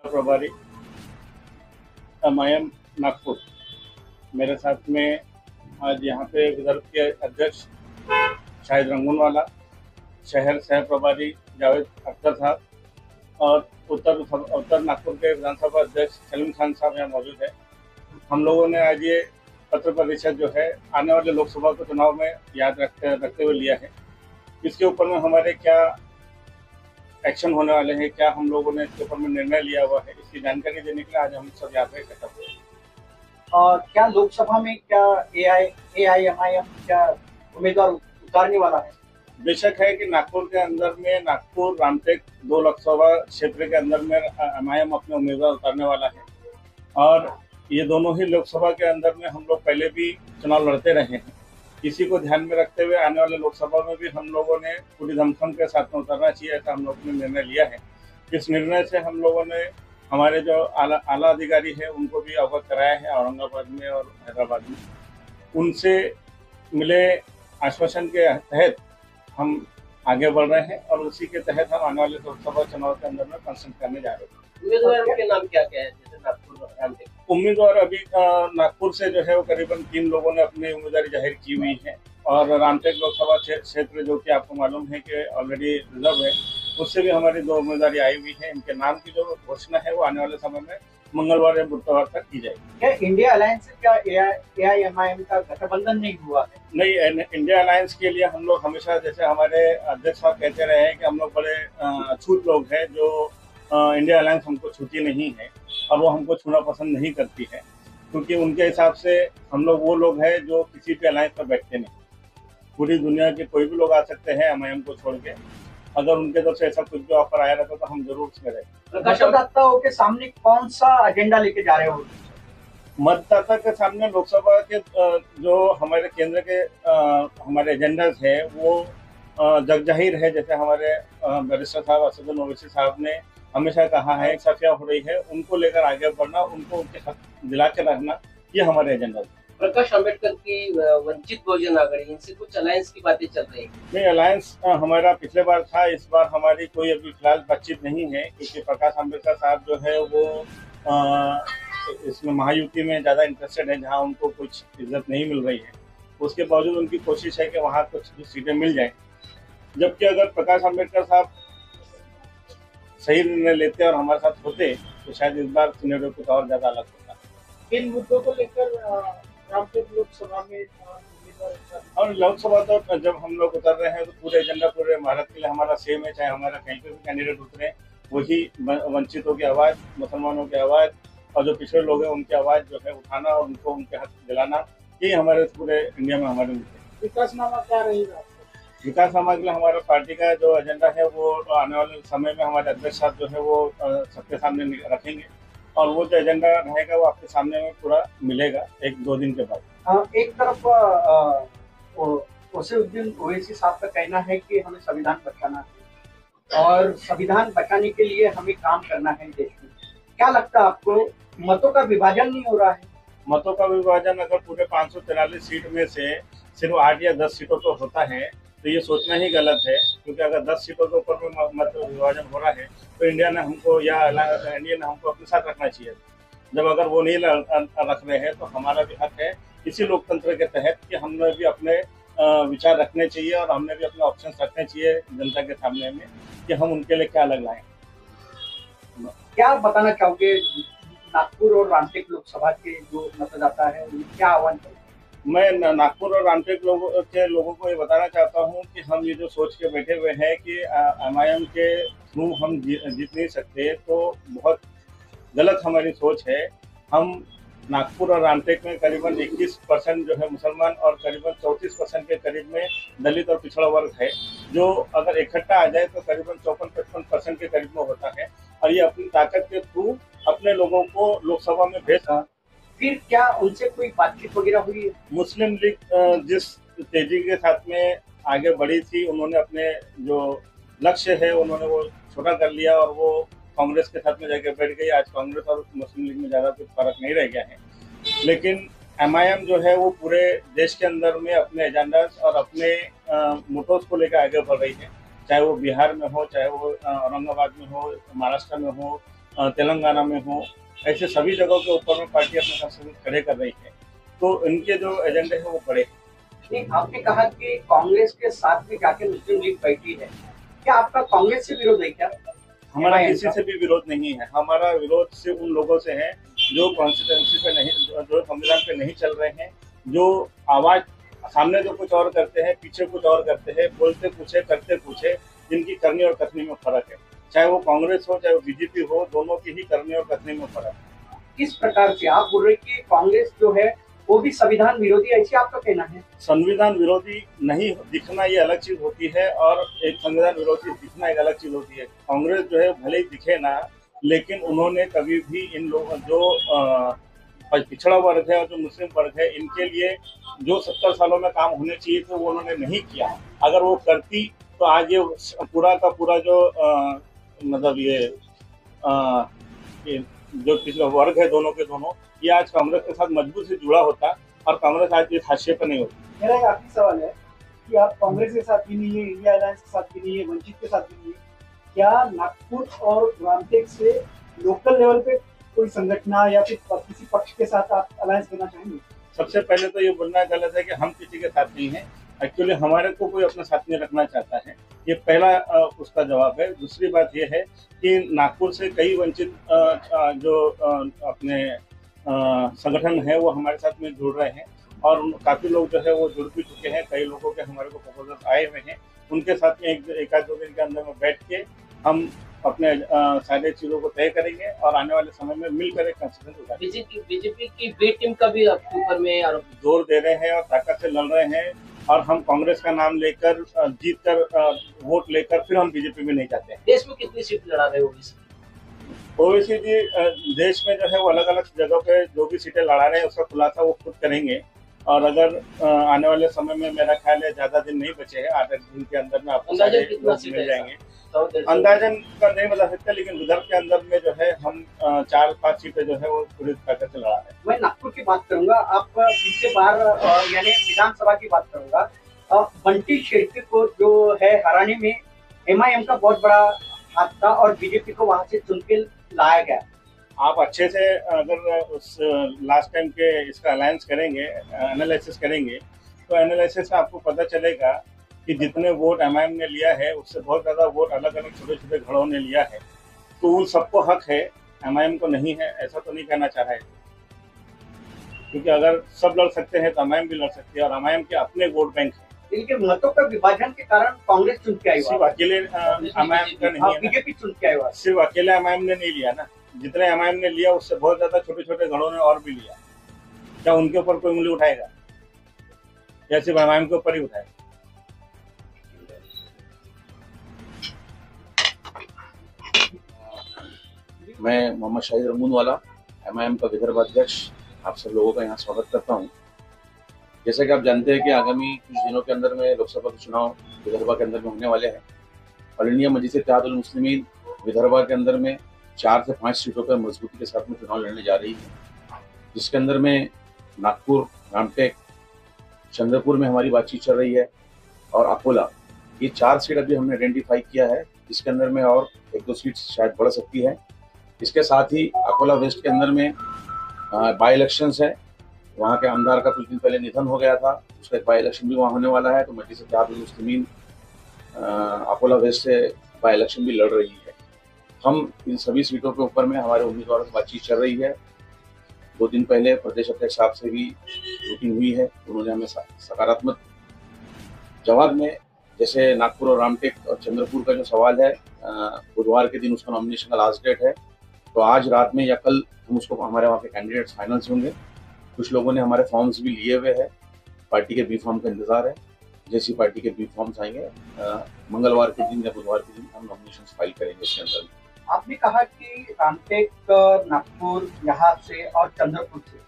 प्रभारी एमआईएम नागपुर। मेरे साथ में आज यहाँ पे विदर्भ के अध्यक्ष शाहिद रंगूनवाला, शहर सह प्रभारी जावेद अख्तर साहब और उत्तर नागपुर के विधानसभा अध्यक्ष सलीम खान साहब यहाँ मौजूद है। हम लोगों ने आज ये पत्र परिषद जो है आने वाले लोकसभा के चुनाव में याद रखते हुए लिया है। इसके ऊपर में हमारे क्या एक्शन होने वाले हैं, क्या हम लोगों ने इसके ऊपर में निर्णय लिया हुआ है, इसकी जानकारी देने के लिए आज हम सब यहाँ पे इकट्ठा हुए। और क्या लोकसभा में क्या एआईएमआईएम क्या उम्मीदवार उतारने वाला है? बेशक है कि नागपुर के अंदर में नागपुर रामटेक 2 लोकसभा क्षेत्र के अंदर में एमआईएम अपने उम्मीदवार उतारने वाला है और ये दोनों ही लोकसभा के अंदर में हम लोग पहले भी चुनाव लड़ते रहे हैं। इसी को ध्यान में रखते हुए आने वाले लोकसभा में भी हम लोगों ने पूरी दमखम के साथ में उतरना चाहिए, ऐसा हम लोगों ने निर्णय लिया है। इस निर्णय से हम लोगों ने हमारे जो आला अधिकारी है उनको भी अवगत कराया है औरंगाबाद में और हैदराबाद में। उनसे मिले आश्वासन के तहत हम आगे बढ़ रहे हैं और उसी के तहत हम आने वाले लोकसभा चुनाव के अंदर में कंसल्ट करने जा रहे हैं। उम्मीदवारों के नाम क्या क्या है? जैसे नागपुर रामटेक उम्मीदवार अभी नागपुर से जो है वो करीबन 3 लोगों ने अपनी उम्मीदवारी जाहिर की हुई है और रामटेक लोकसभा क्षेत्र जो कि आपको मालूम है कि ऑलरेडी रिजर्व है, उससे भी हमारी 2 उम्मीदवारी आई हुई है। इनके नाम की जो घोषणा है वो आने वाले समय में मंगलवार या बुधवार तक की जाएगी। क्या इंडिया अलायंस से क्या एआईएमआईएम का गठबंधन नहीं हुआ है? नहीं, इंडिया अलायंस के लिए हम लोग हमेशा, जैसे हमारे अध्यक्ष साहब कहते रहे हैं कि हम लोग बड़े अछूत लोग हैं, जो इंडिया अलायंस हमको छूती नहीं है और वो हमको छूना पसंद नहीं करती है, क्योंकि उनके हिसाब से हम लोग वो लोग हैं जो किसी भी अलायंस पर बैठते नहीं। पूरी दुनिया के कोई भी लोग आ सकते हैं एमआईएम को छोड़ के, अगर उनके तरफ से ऐसा कुछ भी ऑफर आया रहता तो हम जरूर उसमें रहेंगे। मतदाताओं के सामने कौन सा एजेंडा लेके जा रहे हो? मतदाता के सामने लोकसभा के जो हमारे केंद्र के हमारे एजेंडाज है वो जगजाहिर है। जैसे हमारे बैरिस्टर साहब असदुद्दीन ओवैसी साहब ने हमेशा कहा है, सफिया हो रही है, उनको लेकर आगे बढ़ना, उनको उनके हक दिला के रखना, ये हमारे एजेंडा है। प्रकाश आंबेडकर की वंचित बहुजन आघाड़ी, इनसे कुछ अलायंस की बातें चल रही है? नहीं, अलायंस हमारा पिछले बार था, इस बार हमारी कोई अभी फिलहाल बातचीत नहीं है, क्योंकि प्रकाश आंबेडकर साहब जो है वो इसमें महायुति में ज़्यादा इंटरेस्टेड है, जहां उनको कुछ इज्जत नहीं मिल रही है। उसके बावजूद उनकी कोशिश है कि वहां कुछ सीटें मिल जाए, जबकि अगर प्रकाश आंबेडकर साहब सही निर्णय लेते और हमारे साथ होते तो शायद इस बार सिनेरियो कुछ और ज़्यादा अलग होता। इन मुद्दों को लेकर रामटेक लोकसभा में और लोकसभा तो जब हम लोग उतर रहे हैं तो पूरे एजेंडा पूरे भारत के लिए हमारा सेम है, चाहे हमारा कहीं पे भी कैंडिडेट उतरे, वही वंचितों की आवाज़, मुसलमानों की आवाज़ और जो पिछड़े लोग हैं उनकी आवाज़ जो है उठाना और उनको उनके हक दिलाना, ये हमारे पूरे इंडिया में हमारे मुद्दे। विकासनामा क्या रहेगा? विकासनामा के लिए हमारे पार्टी का जो एजेंडा है वो आने वाले समय में हमारे अध्यक्ष साहब जो है वो सबके सामने रखेंगे और वो जो एजेंडा रहेगा वो आपके सामने में पूरा मिलेगा 1-2 दिन के बाद। एक तरफ असदुद्दीन ओवैसी साहब का कहना है कि हमें संविधान बचाना है और संविधान बचाने के लिए हमें काम करना है देश में। क्या लगता है आपको, मतों का विभाजन नहीं हो रहा है? मतों का विभाजन अगर पूरे 543 सीट में से सिर्फ 8 या 10 सीटों तो होता है तो ये सोचना ही गलत है, क्योंकि अगर 10 सीटों के ऊपर में मत विभाजन हो रहा है तो इंडिया ने हमको या एनडीए ने हमको अपने साथ रखना चाहिए। जब अगर वो नहीं रख रहे हैं तो हमारा भी हक है इसी लोकतंत्र के तहत कि हमने भी अपने विचार रखने चाहिए और हमने भी अपने ऑप्शन रखने चाहिए जनता के सामने में कि हम उनके लिए क्या अलग लाएं। क्या बताना चाहोगे नागपुर और रामटेक लोकसभा के जो मतदाता है क्या आह्वान करेंगे? मैं नागपुर और रामटेक लोगों को ये बताना चाहता हूँ कि हम ये जो सोच के बैठे हुए हैं कि एमआईएम के थ्रू हम जीत नहीं सकते, तो बहुत गलत हमारी सोच है। हम नागपुर और रामटेक में करीबन 21% जो है मुसलमान और करीबन 34% के करीब में दलित और पिछड़ा वर्ग है, जो अगर इकट्ठा आ जाए तो करीबन 54-55% के करीब में होता है और ये अपनी ताकत के थ्रू अपने लोगों को लोकसभा में भेजा। फिर क्या उनसे कोई बातचीत वगैरह हुई है? मुस्लिम लीग जिस तेजी के साथ में आगे बढ़ी थी, उन्होंने अपने जो लक्ष्य है उन्होंने वो छोटा कर लिया और वो कांग्रेस के साथ में जाके बैठ गई। आज कांग्रेस और मुस्लिम लीग में ज़्यादा कुछ फर्क नहीं रह गया है, लेकिन एमआईएम जो है वो पूरे देश के अंदर में अपने एजेंडास और अपने मोटोस को लेकर आगे बढ़ रही है, चाहे वो बिहार में हो, चाहे वो औरंगाबाद में हो, महाराष्ट्र में हो तेलंगाना में हो, ऐसे सभी जगहों के ऊपर में पार्टी अपने कंसेंसस खड़े कर रही है। तो इनके जो एजेंडे हैं वो बड़े हैं। नहीं, आपने कहा कि कांग्रेस के साथ में जाके मुस्लिम लीग बैठी है, क्या आपका कांग्रेस से विरोध है क्या? हमारा किसी से भी विरोध नहीं है। हमारा विरोध सिर्फ उन लोगों से है जो कॉन्स्टिट्यूंसी पे नहीं, जो संविधान पे नहीं चल रहे हैं, जो आवाज सामने जो कुछ और करते हैं, पीछे कुछ और करते हैं, बोलते पूछे करते पूछे, जिनकी करनी और कथनी में फर्क है। चाहे वो कांग्रेस हो चाहे वो बीजेपी हो, दोनों की ही करनी और कथनी में फर्क है। किस प्रकार से आप बोल रहे हैं कि कांग्रेस जो है वो भी संविधान विरोधी, ऐसी आपका कहना है? संविधान विरोधी नहीं दिखना ये अलग चीज होती है, और एक संविधान विरोधी दिखना एक अलग चीज होती है। कांग्रेस जो है भले ही दिखे ना, लेकिन उन्होंने कभी भी इन लोगों जो पिछड़ा वर्ग है और जो मुस्लिम वर्ग है, इनके लिए जो 70 सालों में काम होने चाहिए थे वो उन्होंने नहीं किया। अगर वो करती तो आज ये पूरा का पूरा जो मतलब ये जो पिछला वर्ग है दोनों के दोनों, ये आज कांग्रेस के साथ मजबूत से जुड़ा होता और कांग्रेस आज इस हाशिए पर नहीं होती। मेरा एक आखिरी सवाल है कि आप कांग्रेस के साथ भी नहीं है, इंडिया अलायंस के साथ भी नहीं है, वंचित के साथ भी नहीं है, क्या नागपुर और रामटेक से लोकल लेवल पे कोई संगठन या फिर किसी पक्ष के साथ आप अलायंस करना चाहेंगे? सबसे पहले तो ये बोलना गलत है कि हम किसी के साथ नहीं हैं। एक्चुअली हमारे को कोई अपने साथ नहीं रखना चाहता है, ये पहला उसका जवाब है। दूसरी बात ये है कि नागपुर से कई वंचित जो अपने संगठन है वो हमारे साथ में जुड़ रहे हैं, और काफी लोग जो है वो जुड़ भी चुके हैं। कई लोगों के हमारे को प्रपोजल आए हुए हैं, उनके साथ में एक आध 2 दिन के अंदर में बैठ के हम अपने सारे चीजों को तय करेंगे और आने वाले समय में मिलकर एक कंसेंसस उठाएंगे। बीजेपी की बी टीम का भी आपके ऊपर में आरोप जोर दे रहे हैं और ताकत से लड़ रहे हैं, और हम कांग्रेस का नाम लेकर जीत कर वोट लेकर फिर हम बीजेपी में नहीं जाते हैं। देश में कितनी सीट लड़ा रहे हो? ओवैसी जी देश में जो है वो अलग अलग जगहों पे जो भी सीटें लड़ा रहे हैं उसका खुलासा वो खुद करेंगे, और अगर आने वाले समय में मेरा ख्याल है ज्यादा दिन नहीं बचे हैं, 8 दिन के अंदर में आपको सारे लोग मिल जाएंगे। अंदाजन का नहीं बता सकते, लेकिन विदर्भ के अंदर में जो है हम 4-5 सीटें जो है वो पूरी ताकत से लड़ा रहे हैं। मैं नागपुर की बात करूंगा, आप पिछले बार यानी विधानसभा की बात करूंगा। बंटी शेट्टी को जो है हराने में MIM का बहुत बड़ा हाथ था और बीजेपी को वहां से चुन के लाया गया। आप अच्छे से अगर उस लास्ट टाइम के इसका अलायंस करेंगे, एनालिसिस करेंगे, तो एनालिसिस से आपको पता चलेगा कि जितने वोट MIM ने लिया है उससे बहुत ज्यादा वोट अलग अलग छोटे छोटे घरों ने लिया है। तो उन सबको हक है, MIM को नहीं है, ऐसा तो नहीं कहना चाह रहे। क्योंकि अगर सब लड़ सकते हैं तो MIM भी लड़ सकती है, और MIM के अपने वोट बैंक है। इनके मतों का विभाजन के कारण कांग्रेस चुन के आई, सिर्फ अकेले MIM का नहीं है, बीजेपी चुन के आई। सिर्फ अकेले MIM ने नहीं लिया ना, जितने MIM ने लिया उससे बहुत ज्यादा छोटे छोटे घरों ने और भी लिया। क्या उनके ऊपर कोई उंगली उठाएगा, या सिर्फ MIM के ऊपर ही उठाएगा? मैं मोहम्मद शाहिद रमूनवाला, MIM का विदर्भ अध्यक्ष, आप सब लोगों का यहाँ स्वागत करता हूँ। जैसा कि आप जानते हैं कि आगामी कुछ दिनों के अंदर में लोकसभा के चुनाव विदर्भ के अंदर में होने वाले हैं। ऑल इंडिया मजलिस-ए-इत्तेहादुल मुस्लिमीन विदर्भ के अंदर में 4 से 5 सीटों पर मजबूती के साथ में चुनाव लड़ने जा रही है, जिसके अंदर में नागपुर, रामटेक, चंद्रपुर में हमारी बातचीत चल रही है, और अकोला, ये 4 सीट अभी हमने आइडेंटिफाई किया है। इसके अंदर में और 1-2 सीट शायद बढ़ सकती है। इसके साथ ही अकोला वेस्ट के अंदर में बाई इलेक्शंस है, वहाँ के आमदार का कुछ दिन पहले निधन हो गया था, उसका एक बाई इलेक्शन भी वहाँ होने वाला है। तो मजलिस-ए-इत्तेहादुल मुस्लिमीन अकोला वेस्ट से बाई इलेक्शन भी लड़ रही है। हम इन सभी सीटों के ऊपर में हमारे उम्मीदवारों से बातचीत चल रही है। 2 दिन पहले प्रदेश अध्यक्ष साहब से भी मीटिंग हुई है, उन्होंने हमें सकारात्मक जवाब में, जैसे नागपुर और रामटेक और चंद्रपुर का जो सवाल है, बुधवार के दिन उसका नॉमिनेशन का लास्ट डेट है, तो आज रात में या कल हम उसको, हमारे वहाँ के कैंडिडेट्स फाइनल्स होंगे। कुछ लोगों ने हमारे फॉर्म्स भी लिए हुए हैं, पार्टी के बी फॉर्म का इंतजार है। जैसी पार्टी के बी फॉर्म्स आएंगे मंगलवार के दिन या बुधवार के दिन हम नॉमिनेशन फाइल करेंगे इसके अंदर। आपने कहा कि रामटेक, नागपुर यहाँ से और चंद्रपुर से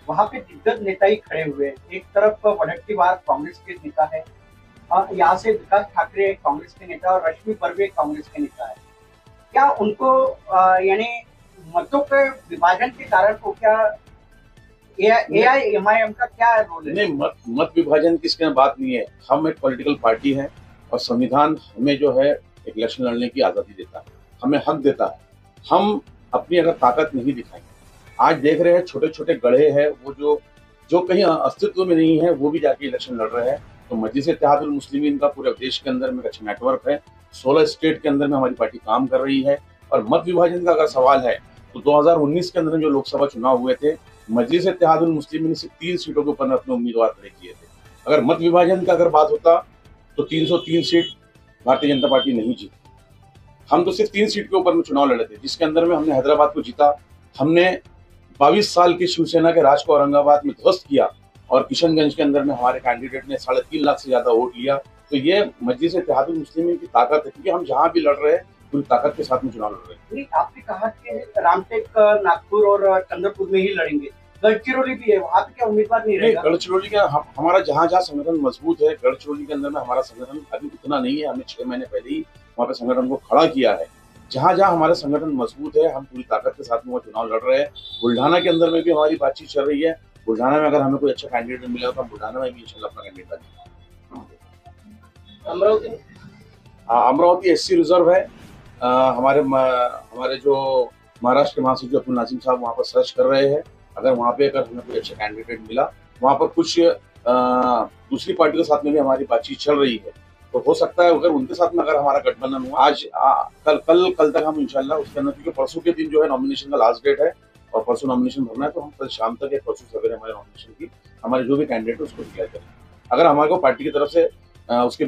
वहाँ पे दिग्गज नेता ही खड़े हुए हैं। एक तरफ वडट्टीवार कांग्रेस के नेता है, और यहाँ से विकास ठाकरे कांग्रेस के नेता और रश्मि बर्वे कांग्रेस के नेता है। क्या उनको यानी मतों के विभाजन के कारण को क्या AIMIM का क्या रोल है? नहीं, मत विभाजन की इसके बात नहीं है। हम एक पॉलिटिकल पार्टी है, और संविधान हमें जो है एक इलेक्शन लड़ने की आज़ादी देता है, हमें हक देता है। हम अपनी अगर ताकत नहीं दिखाई, आज देख रहे हैं छोटे छोटे गढ़े हैं, वो जो कहीं अस्तित्व में नहीं है, वो भी जाके इलेक्शन लड़ रहे हैं। तो मजलिस इत्तेहादुल मुस्लिमीन का पूरे देश के अंदर में अच्छा नेटवर्क है। 16 स्टेट के अंदर में हमारी पार्टी काम कर रही है। और मत विभाजन का अगर सवाल है तो 2019 के अंदर जो लोकसभा चुनाव हुए थे, मजलिस इत्तेहादुल मुस्लिमीन ने सिर्फ 3 सीटों के ऊपर अपने उम्मीदवार खड़े किए थे। अगर मत विभाजन का अगर बात होता तो 303 सीट भारतीय जनता पार्टी नहीं जीती। हम तो सिर्फ 3 सीट के ऊपर में चुनाव लड़े थे, जिसके अंदर में हमने हैदराबाद को जीता। हमने 22 साल की शिवसेना के राज को औरंगाबाद में ध्वस्त किया और किशनगंज के अंदर में हमारे कैंडिडेट ने 3.5 लाख से ज्यादा वोट लिया। तो ये मजलिस इत्तेहादुल मुस्लिमीन की ताकत है, क्योंकि हम जहां भी लड़ रहे हैं पूरी ताकत के साथ में चुनाव लड़ रहे हैं। नहीं, आपने कहा कि रामटेक, नागपुर और चंद्रपुर में ही लड़ेंगे, गढ़चिरौली भी है, वहाँ पे क्या उम्मीदवार नहीं रहेगा? गढ़चिरौली का हमारा जहां जहां संगठन मजबूत है, गढ़चिरौली के अंदर में हमारा संगठन अभी उतना नहीं है। हमने 6 महीने पहले ही वहाँ पे संगठन को खड़ा किया है। जहां जहां हमारा संगठन मजबूत है, हम पूरी ताकत के साथ में वो चुनाव लड़ रहे हैं। बुल्ढाना के अंदर में भी हमारी बातचीत चल रही है। बुल्ढाना में अगर हमें कोई अच्छा कैंडिडेट मिला तो हम बुल्ढाना में भी इंशाल्लाह अपना कैंडिडेट देंगे। अमरावती अमरावती SC रिजर्व है। हमारे जो महाराष्ट्र के महासचिव अब्दुल नाजिम साहब वहाँ पर सर्च कर रहे हैं। अगर वहाँ पे हमें कोई अच्छा कैंडिडेट मिला, वहाँ पर कुछ दूसरी पार्टी के साथ में भी हमारी बातचीत चल रही है, तो हो सकता है अगर उनके साथ में अगर हमारा गठबंधन हुआ आज कल तक हम इंशाल्लाह उसके अंदर, क्योंकि परसों के दिन जो है नॉमिनेशन का लास्ट डेट है और परसों नॉमिनेशन भरना है, तो हम कल शाम तक या परसों सवेरे हमारे नॉमिनेशन की हमारे जो भी कैंडिडेट है उसको डिक्लेयर करेंगे। अगर हमारे को पार्टी की तरफ से उसके